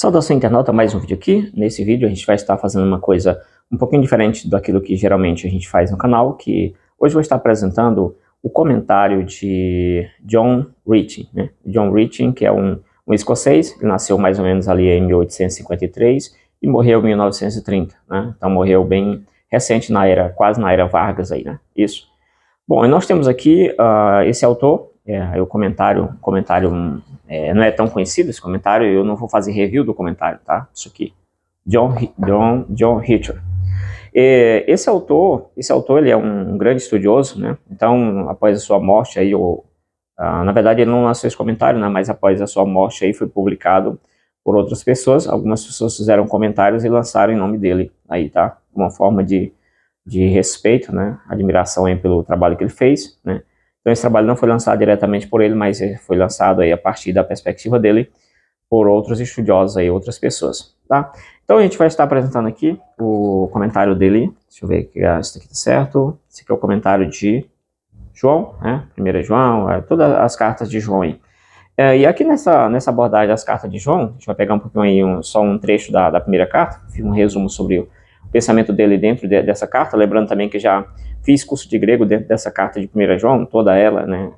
Saudação internauta, mais um vídeo aqui. Nesse vídeo a gente vai estar fazendo uma coisa um pouquinho diferente daquilo que geralmente a gente faz no canal, que hoje eu vou estar apresentando o comentário de John Ritchie, né? John Ritchie, que é um escocês, ele nasceu mais ou menos ali em 1853 e morreu em 1930, né? Então morreu bem recente, quase na era Vargas aí, né? Isso. Bom, e nós temos aqui esse autor, o comentário não é tão conhecido esse comentário, eu não vou fazer review do comentário, tá? Isso aqui, John Ritchie. Esse autor ele é um grande estudioso, né? Então, após a sua morte aí, na verdade ele não lançou esse comentário, né? Mas após a sua morte aí foi publicado por outras pessoas, algumas pessoas fizeram comentários e lançaram em nome dele aí, tá? Uma forma de respeito, né? Admiração aí pelo trabalho que ele fez, né? Então esse trabalho não foi lançado diretamente por ele, mas foi lançado aí a partir da perspectiva dele por outros estudiosos aí, outras pessoas, tá? Então a gente vai estar apresentando aqui o comentário dele, deixa eu ver que isso aqui tá certo, esse aqui é o comentário de João, né? 1 João, todas as cartas de João aí. E aqui nessa abordagem das cartas de João, a gente vai pegar um pouquinho aí, só um trecho da primeira carta, um resumo sobre o pensamento dele dentro dessa carta, lembrando também que já fiz curso de grego dentro dessa carta de 1 João, toda ela, né,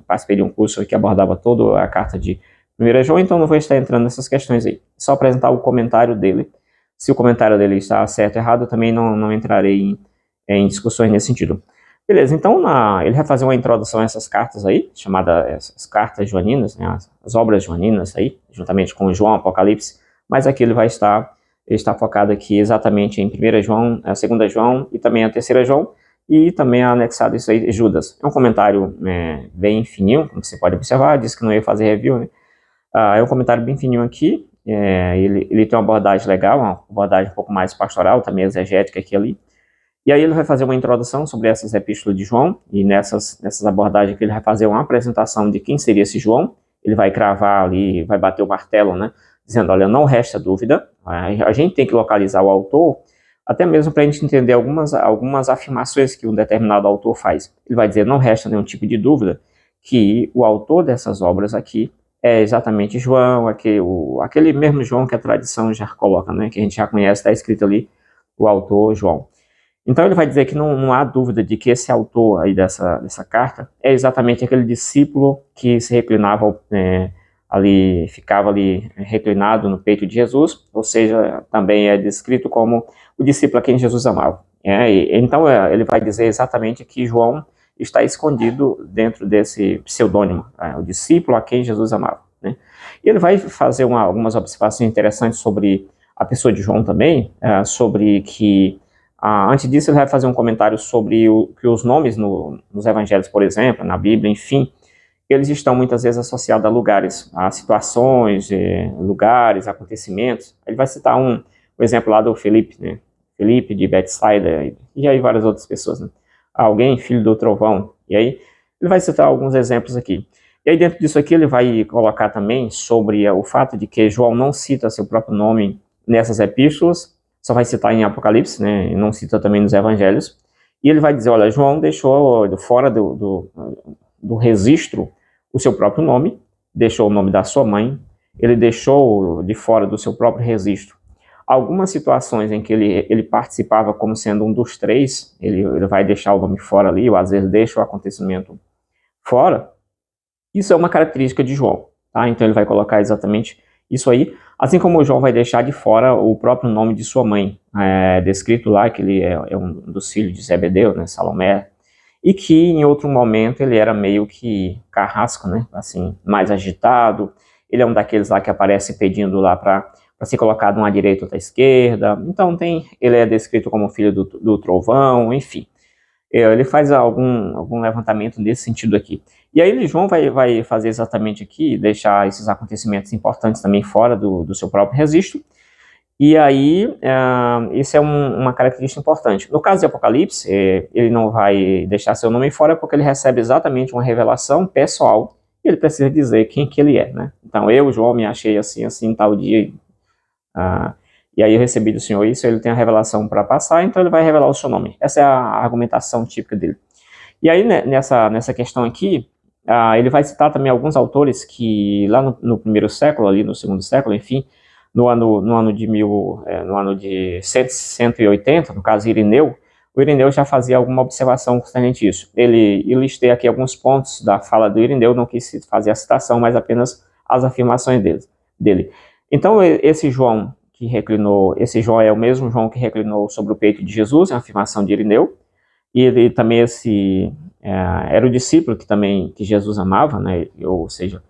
participei de um curso que abordava toda a carta de 1 João, então não vou estar entrando nessas questões aí, só apresentar o comentário dele. Se o comentário dele está certo ou errado, eu também não entrarei em discussões nesse sentido. Beleza, então ele vai fazer uma introdução a essas cartas aí, chamadas as cartas joaninas, né, as obras joaninas aí, juntamente com João, Apocalipse, mas aqui ele está focado aqui exatamente em 1 João, a 2 João e também a 3 João, e também anexado isso aí, Judas. É um comentário bem fininho, como você pode observar, disse que não ia fazer review, né? É um comentário bem fininho aqui, ele tem uma abordagem legal, uma abordagem um pouco mais pastoral, também exegética aqui e ali. E aí ele vai fazer uma introdução sobre essas epístolas de João, e nessas abordagens que ele vai fazer uma apresentação de quem seria esse João, ele vai cravar ali, vai bater o martelo, né? Dizendo, olha, não resta dúvida, a gente tem que localizar o autor, até mesmo para a gente entender algumas afirmações que um determinado autor faz. Ele vai dizer, não resta nenhum tipo de dúvida, que o autor dessas obras aqui é exatamente João, aquele mesmo João que a tradição já coloca, né, que a gente já conhece, está escrito ali, o autor João. Então ele vai dizer que não há dúvida de que esse autor aí dessa carta é exatamente aquele discípulo que se reclinava ficava ali reclinado no peito de Jesus, ou seja, também é descrito como o discípulo a quem Jesus amava. Então ele vai dizer exatamente que João está escondido dentro desse pseudônimo, o discípulo a quem Jesus amava, né? E ele vai fazer algumas observações interessantes sobre a pessoa de João também, sobre que antes disso ele vai fazer um comentário sobre que os nomes nos evangelhos, por exemplo, na Bíblia, enfim, eles estão muitas vezes associados a lugares, a situações, lugares, acontecimentos. Ele vai citar o exemplo lá do Felipe, né? Felipe de Betsaida, e aí várias outras pessoas, né? Alguém, filho do trovão. E aí ele vai citar alguns exemplos aqui. E aí dentro disso aqui ele vai colocar também sobre o fato de que João não cita seu próprio nome nessas epístolas, só vai citar em Apocalipse, né? E não cita também nos evangelhos. E ele vai dizer, olha, João deixou fora do registro o seu próprio nome, deixou o nome da sua mãe, ele deixou de fora do seu próprio registro algumas situações em que ele participava como sendo um dos três, ele vai deixar o nome fora ali, ou às vezes deixa o acontecimento fora. Isso é uma característica de João, tá? Então ele vai colocar exatamente isso aí, assim como o João vai deixar de fora o próprio nome de sua mãe, descrito lá que ele é um dos filhos de Zebedeu, né, Salomé, e que em outro momento ele era meio que carrasco, né, assim, mais agitado. Ele é um daqueles lá que aparece pedindo lá para ser colocado uma à direita ou outra à esquerda. Então ele é descrito como filho do trovão, enfim. Ele faz algum levantamento nesse sentido aqui. E aí João vai fazer exatamente aqui, deixar esses acontecimentos importantes também fora do seu próprio registro. E aí, isso é uma característica importante. No caso de Apocalipse, ele não vai deixar seu nome fora porque ele recebe exatamente uma revelação pessoal e ele precisa dizer quem que ele é, né? Então, eu, João, me achei assim, tal dia, e aí eu recebi do Senhor isso, ele tem a revelação para passar, então ele vai revelar o seu nome. Essa é a argumentação típica dele. E aí, nessa questão aqui, Ele vai citar também alguns autores que lá no primeiro século, ali no segundo século, enfim, no ano de 180, no caso Irineu, o Irineu já fazia alguma observação concernente isso. Ele listei aqui alguns pontos da fala do Irineu, não quis fazer a citação, mas apenas as afirmações dele. Então, esse João é o mesmo João que reclinou sobre o peito de Jesus, é uma afirmação de Irineu, e ele também era o discípulo que Jesus amava, né? Ou seja,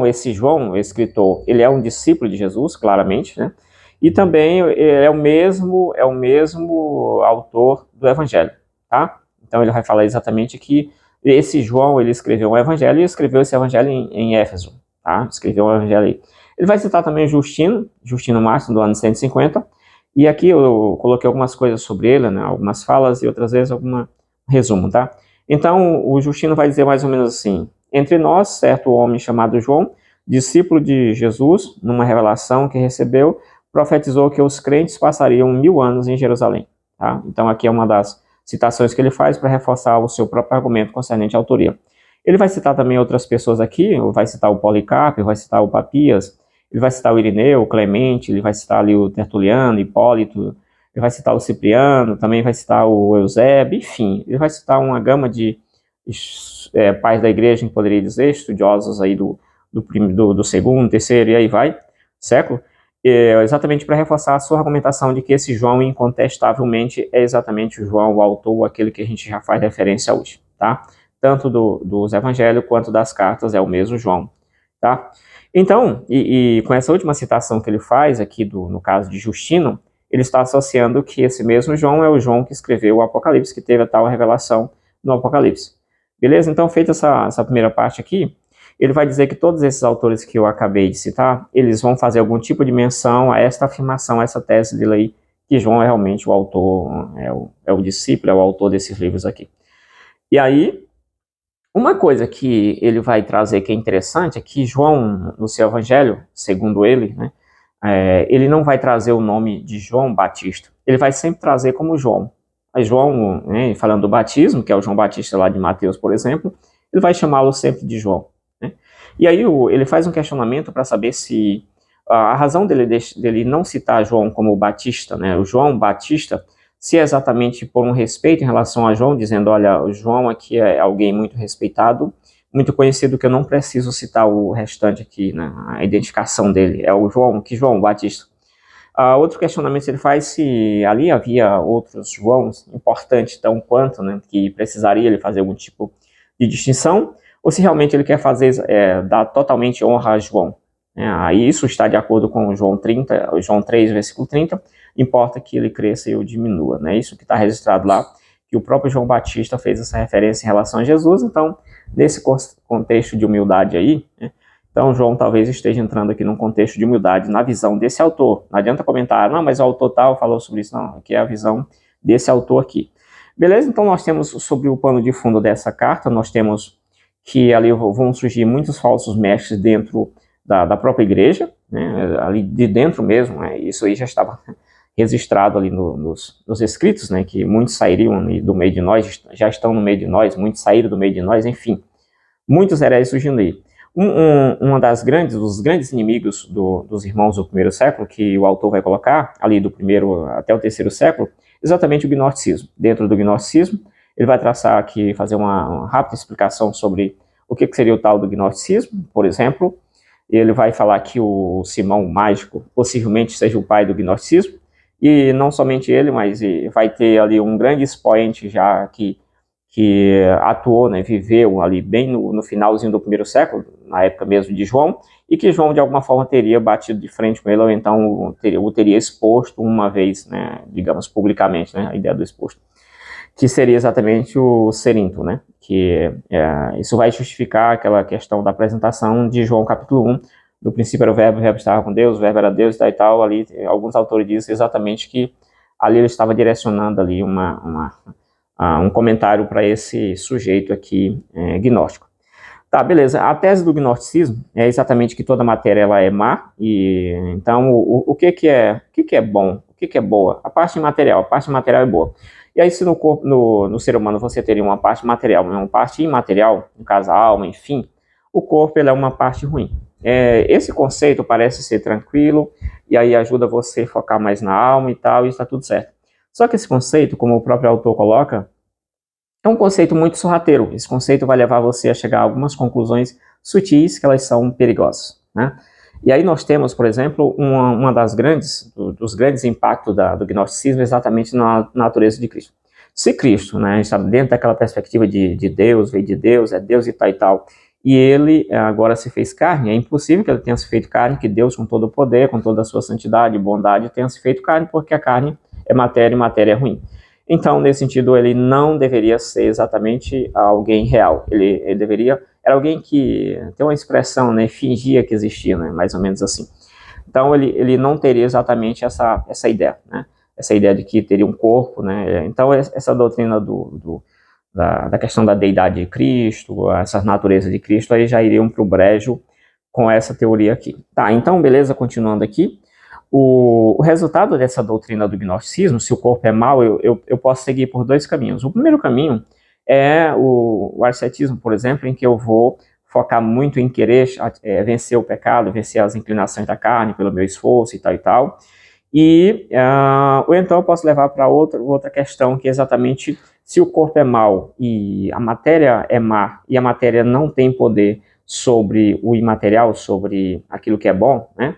esse João, o escritor, ele é um discípulo de Jesus, claramente, né? E também é o mesmo autor do Evangelho, tá? Então ele vai falar exatamente que esse João, ele escreveu um Evangelho e escreveu esse Evangelho em Éfeso, tá? Escreveu um Evangelho aí. Ele vai citar também Justino Mártir, do ano 150, e aqui eu coloquei algumas coisas sobre ele, né? Algumas falas e outras vezes algum resumo, tá? Então o Justino vai dizer mais ou menos assim: entre nós, certo homem chamado João, discípulo de Jesus, numa revelação que recebeu, profetizou que os crentes passariam 1000 anos em Jerusalém. Tá? Então aqui é uma das citações que ele faz para reforçar o seu próprio argumento concernente à autoria. Ele vai citar também outras pessoas aqui, vai citar o Policarpo, vai citar o Papias, ele vai citar o Irineu, o Clemente, ele vai citar ali o Tertuliano, Hipólito, ele vai citar o Cipriano, também vai citar o Eusébio, enfim, ele vai citar uma gama de pais da igreja, a gente poderia dizer, estudiosos aí do segundo, terceiro e aí vai, século, exatamente para reforçar a sua argumentação de que esse João, incontestavelmente, é exatamente o João, o autor, aquele que a gente já faz referência hoje, tá? Tanto dos evangelhos quanto das cartas é o mesmo João, tá? Então, com essa última citação que ele faz aqui, no caso de Justino, ele está associando que esse mesmo João é o João que escreveu o Apocalipse, que teve a tal revelação no Apocalipse. Beleza? Então, feita essa primeira parte aqui, ele vai dizer que todos esses autores que eu acabei de citar, eles vão fazer algum tipo de menção a esta afirmação, a essa tese dele aí, que João é realmente o autor, é o discípulo, é o autor desses livros aqui. E aí, uma coisa que ele vai trazer que é interessante é que João, no seu evangelho, segundo ele, né, ele não vai trazer o nome de João Batista, ele vai sempre trazer como João. Aí João, né, falando do batismo, que é o João Batista lá de Mateus, por exemplo, ele vai chamá-lo sempre de João. Né? E aí ele faz um questionamento para saber se a razão dele não citar João como Batista, né, o João Batista, se é exatamente por um respeito em relação a João, dizendo, olha, o João aqui é alguém muito respeitado, muito conhecido, que eu não preciso citar o restante aqui, né, a identificação dele, é o João, que João Batista. Outro questionamento ele faz se ali havia outros Joãos importantes tão quanto, né, que precisaria ele fazer algum tipo de distinção, ou se realmente ele quer dar totalmente honra a João. Aí isso está de acordo com João 3, versículo 30, importa que ele cresça e eu diminua. Né? Isso que está registrado lá, que o próprio João Batista fez essa referência em relação a Jesus, então, nesse contexto de humildade aí, né, então João talvez esteja entrando aqui num contexto de humildade na visão desse autor. Não adianta comentar, não, mas o autor tal falou sobre isso, não, aqui é a visão desse autor aqui. Beleza? Então nós temos, sobre o pano de fundo dessa carta, nós temos que ali vão surgir muitos falsos mestres dentro da própria igreja, né, ali de dentro mesmo, né, isso aí já estava registrado ali nos escritos, né, que muitos sairiam do meio de nós, já estão no meio de nós, muitos saíram do meio de nós, enfim, muitos heréis surgindo aí. Dos grandes inimigos dos irmãos do primeiro século, que o autor vai colocar, ali do primeiro até o terceiro século, exatamente o gnosticismo. Dentro do gnosticismo, ele vai traçar aqui, fazer uma rápida explicação sobre o que seria o tal do gnosticismo, por exemplo. Ele vai falar que o Simão Mágico possivelmente seja o pai do gnosticismo, e não somente ele, mas vai ter ali um grande expoente já que atuou, né, viveu ali bem no finalzinho do primeiro século, na época mesmo de João, e que João de alguma forma teria batido de frente com ele, ou então o teria exposto uma vez, né, digamos publicamente, né, a ideia do exposto, que seria exatamente o Cerinto, né, que isso vai justificar aquela questão da apresentação de João capítulo 1, no princípio era o verbo estava com Deus, o verbo era Deus e tal, ali alguns autores dizem exatamente que ali ele estava direcionando ali um comentário para esse sujeito aqui gnóstico. Tá, beleza. A tese do gnosticismo é exatamente que toda matéria ela é má, e então o que é bom, o que é boa? A parte material é boa. E aí, se no corpo, no ser humano você teria uma parte material e uma parte imaterial, no caso a alma, enfim, o corpo ele é uma parte ruim. Esse conceito parece ser tranquilo, e aí ajuda você a focar mais na alma e tal, e está tudo certo. Só que esse conceito, como o próprio autor coloca, é um conceito muito sorrateiro. Esse conceito vai levar você a chegar a algumas conclusões sutis que elas são perigosas, né? E aí nós temos, por exemplo, dos grandes impactos do gnosticismo exatamente na natureza de Cristo. Se Cristo, né, está dentro daquela perspectiva de Deus, veio de Deus, é Deus e tal, e ele agora se fez carne, é impossível que ele tenha se feito carne, que Deus com todo o poder, com toda a sua santidade e bondade tenha se feito carne, porque a carne é matéria e matéria é ruim. Então, nesse sentido, ele não deveria ser exatamente alguém real. Ele deveria... Era alguém que tem uma expressão, né? Fingia que existia, né? Mais ou menos assim. Então, ele não teria exatamente essa ideia, né? Essa ideia de que teria um corpo, né? Então, essa doutrina da questão da deidade de Cristo, essa natureza de Cristo, aí já iriam para o brejo com essa teoria aqui. Tá, então, beleza, continuando aqui. O resultado dessa doutrina do gnosticismo, se o corpo é mau, eu posso seguir por dois caminhos. O primeiro caminho é o ascetismo, por exemplo, em que eu vou focar muito em querer vencer o pecado, vencer as inclinações da carne pelo meu esforço e tal e tal. Ou então eu posso levar para outra questão, que é exatamente se o corpo é mau e a matéria é má e a matéria não tem poder sobre o imaterial, sobre aquilo que é bom, né?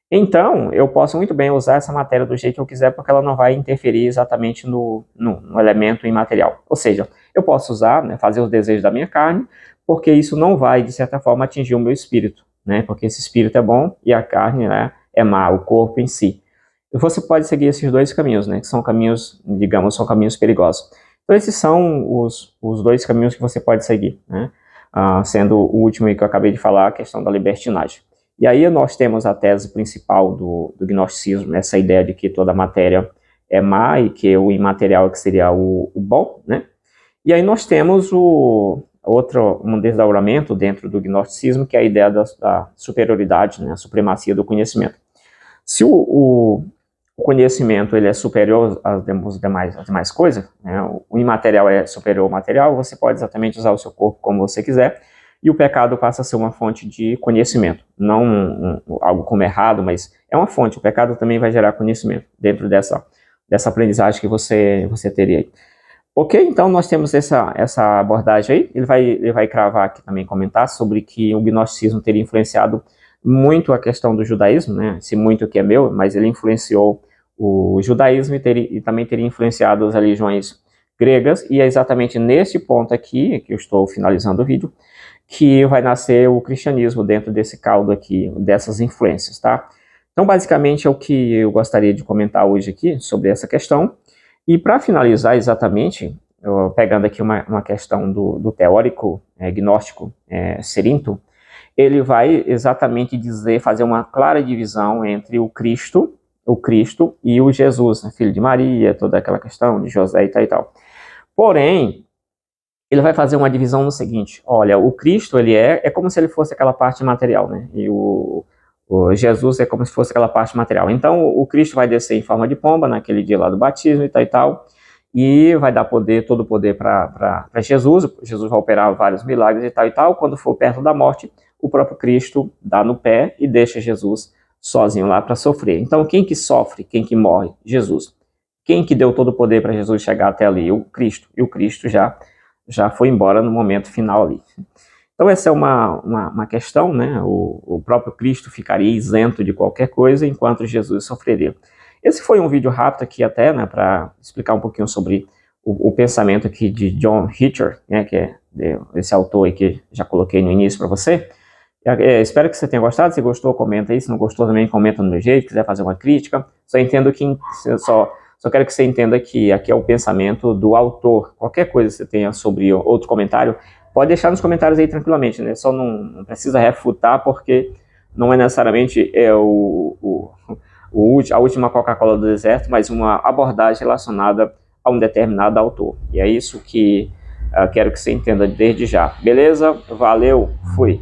Então, eu posso muito bem usar essa matéria do jeito que eu quiser, porque ela não vai interferir exatamente no elemento imaterial. Ou seja, eu posso usar, né, fazer os desejos da minha carne, porque isso não vai, de certa forma, atingir o meu espírito, né? Porque esse espírito é bom e a carne, né, é má, o corpo em si. E você pode seguir esses dois caminhos, né? Que são caminhos, digamos, são caminhos perigosos. Então, esses são os dois caminhos que você pode seguir, né? Sendo o último que eu acabei de falar, a questão da libertinagem. E aí nós temos a tese principal do gnosticismo, essa ideia de que toda matéria é má e que o imaterial é que seria o bom, né? E aí nós temos um desdobramento dentro do gnosticismo, que é a ideia da superioridade, né? A supremacia do conhecimento. Se o conhecimento ele é superior às demais coisas, né? O imaterial é superior ao material, você pode exatamente usar o seu corpo como você quiser, e o pecado passa a ser uma fonte de conhecimento. Não algo como errado, mas é uma fonte. O pecado também vai gerar conhecimento dentro dessa aprendizagem que você teria aí. Ok, então nós temos essa abordagem aí. Ele vai cravar aqui também, comentar sobre que o gnosticismo teria influenciado muito a questão do judaísmo, né? Esse muito que é meu, mas ele influenciou o judaísmo e também teria influenciado as religiões gregas, e é exatamente nesse ponto aqui, que eu estou finalizando o vídeo, que vai nascer o cristianismo dentro desse caldo aqui, dessas influências, tá? Então, basicamente, é o que eu gostaria de comentar hoje aqui sobre essa questão. E para finalizar exatamente, pegando aqui uma questão do teórico gnóstico Cerinto, ele vai exatamente fazer uma clara divisão entre o Cristo e o Jesus, né, filho de Maria, toda aquela questão de José e tal e tal. Porém, ele vai fazer uma divisão no seguinte: olha, o Cristo, ele é como se ele fosse aquela parte material, né? E o Jesus é como se fosse aquela parte material. Então, o Cristo vai descer em forma de pomba naquele dia lá do batismo e tal, e vai dar todo o poder para Jesus. Jesus vai operar vários milagres e tal. Quando for perto da morte, o próprio Cristo dá no pé e deixa Jesus sozinho lá para sofrer. Então, quem que sofre, quem que morre? Jesus. Quem que deu todo o poder para Jesus chegar até ali? O Cristo. E o Cristo já foi embora no momento final ali. Então essa é uma questão, né? O próprio Cristo ficaria isento de qualquer coisa, enquanto Jesus sofreria. Esse foi um vídeo rápido aqui até, né, para explicar um pouquinho sobre o pensamento aqui de John Ritchie, né, que é esse autor aí que já coloquei no início para você. Espero que você tenha gostado. Se gostou, comenta aí. Se não gostou, também comenta do meu jeito. Quiser fazer uma crítica, só quero que você entenda que aqui é o pensamento do autor. Qualquer coisa que você tenha sobre outro comentário, pode deixar nos comentários aí tranquilamente, né? Só não precisa refutar, porque não é necessariamente a última Coca-Cola do deserto, mas uma abordagem relacionada a um determinado autor. E é isso que quero que você entenda desde já. Beleza? Valeu, fui!